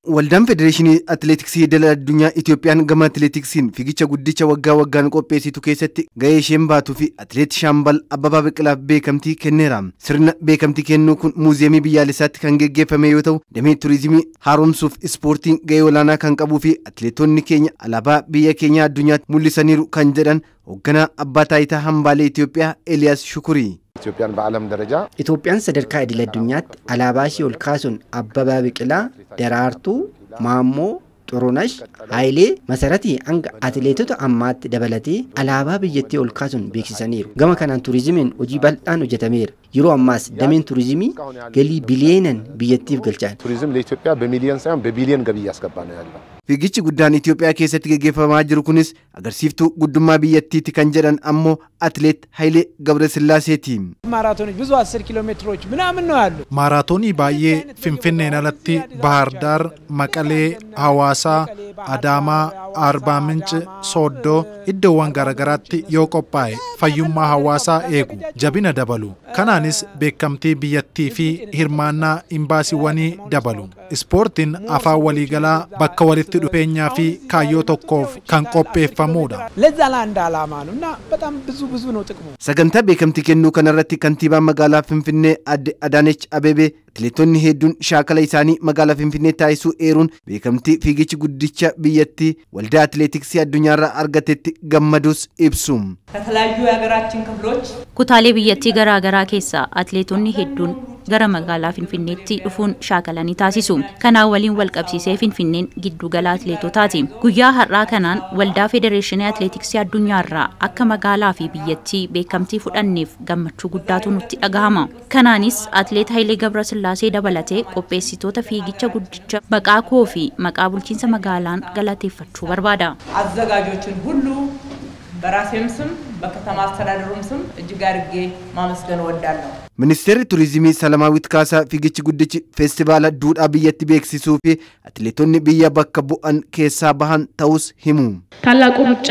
Waldaan Federeeshinii Atileetiksii Idil Addunyaa Itoophiyaan gama atileetiksiin fiigicha guddicha waggaan qopheessitu keessatti gahee isheen baatuu fi atileet Shaambal Abbabaa Biqilaaf beekamtii kenneera. Sirna beekamtii kennuu kun muuziyeemii biyyaalessaatti kan geggeeffame yoo ta'u, damee turizimii haaromsuuf ispoortiin gahee olaanaa kan qabuu fi atileetonni keenya alaabaa biyya keenya addunyaatti mul'isaniiru kan jedhan hoogganaa abbaa taayitaa hambaalee Itoophiyaa Eliyaas Shukuri. Itoophiyaan sadarkaa idil addunyaatti alaabaa ishee ol kaasuun Abbabaa Biqilaa, Daraartuu, Maammoo, Xurunash, Haayilee, Masaratii hanga atileetota ammaatti dabalatee alaabaa biyyattii ol kaasuun beeksisaniiru. Gama kanaan turizimiin hojii bal'aan hojjetameera. Yeroo ammaas dameen turizimii galii biliyeenan biyyattiif galchaan. Turizim ለኢትዮጵያ በሚሊዮን ሳይሆን በቢሊዮን ገቢ ያስገባ ነው ያለው. Fiigichi guddaan Itoophiyaa keessatti geggeeffamaa jiru kunis agarsiiftuu guddummaa biyyattiiti kan jedhan ammoo atileet Haayilee Gabrasillaaseeti. ማራቶኖች ብዙ 10 ኪሎ ሜትሮች ምናምን ነው ያሉ ማራቶኒ ባዬ ፊንፊኔን አለቲ ባህር ዳር መቀሌ ሐዋሳ አዳማ አርባ ምንጭ ሶዶ iddoowwan garagaraatti yoo qophaa'e fayyummaa hawaasaa eegu jabina dabalu kanaanis beekamtii biyyattii fi hirmaannaa imbaasiiwwanii dabalu ispoortiin afaan waliigalaa bakka walitti dhufeenyaa fi kaayyoo tokkoof kan qopheeffamudha. ለዛ ለአንድ ዓላማ ነውና በጣም ብዙ ነው ጥቅሙ። Sagantaa beekamtii kennuu kanarratti kantiibaan magaalaa Finfinnee Aadde Adaanech Abeebee atileetonni hedduun shaakala isaanii magaalaa Finfinnee taasisuu eeruun beekamtii fiigichi guddicha biyyattii waldaa atileetiksii addunyaarraa argatetti gammaduus ibsu. ከተለያዩ የሀገራችን ክፍሎች ኩታሌ biyyattii garaagaraa keessaa atileetonni hedduun gara magaalaa Finfinneetti dhufuun shaakalanii taasisu. Kanaan waliin wal qabsiisee Finfinneen giddu gala atileetotaati. Guyyaa har'aa kanaan waldaa Federeeshinii Atileetiksii addunyaarraa akka magaalaa fi biyyattii beekamtii fudhanneef gammachuu guddaatu nutti dhagahama. Kanaanis atileet Haayilee Gabrasillaasee dabalatee qopheessitoota fiigicha guddicha maqaa koo fi maqaa bulchiinsa magaalaan galateeffachuu barbaada. አዘጋጆችን ሁሉ በራሴም ስም በከተማ አስተዳደሩም ስም እጅግ አድርጌ ማመስገን እወዳለሁ። Ministeerri Turizimii Salamaawit Kaasaa fiigichi guddichi feestivaala duudhaa biyyatti beeksisuu fi atileetonni biyya bakka bu'an keessaa bahan ta'us himu. ታላቁ ሩጫ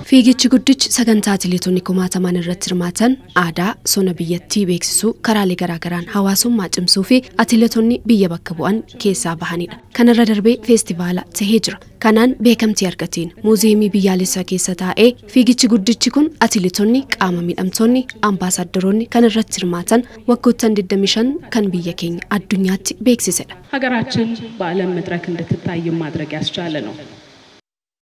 fiigichi guddichi sagantaa atileetonni kumaataman irratti hirmaatan aadaa sona biyyattii beeksisuu karaalee garaagaraan hawaasummaa cimsuu fi atileetonni biyya bakka bu'an keessaa bahanidha. Kanarra darbee feestivaala tahee jira. Kanaan beekamtii argateen muuziyeemii biyyaalessaa keessa taa'ee fiigichi guddichi kun atileetonni qaama miidhamtoonni ambaasaaddaroonni kan irratti hirmaatan ወቅቱን 25 kan biyya keenya addunyaatti beeksisedha. ሀገራችን በዓለም መድረክ እንድትታይ ማድረግ ያስቻለ ነው።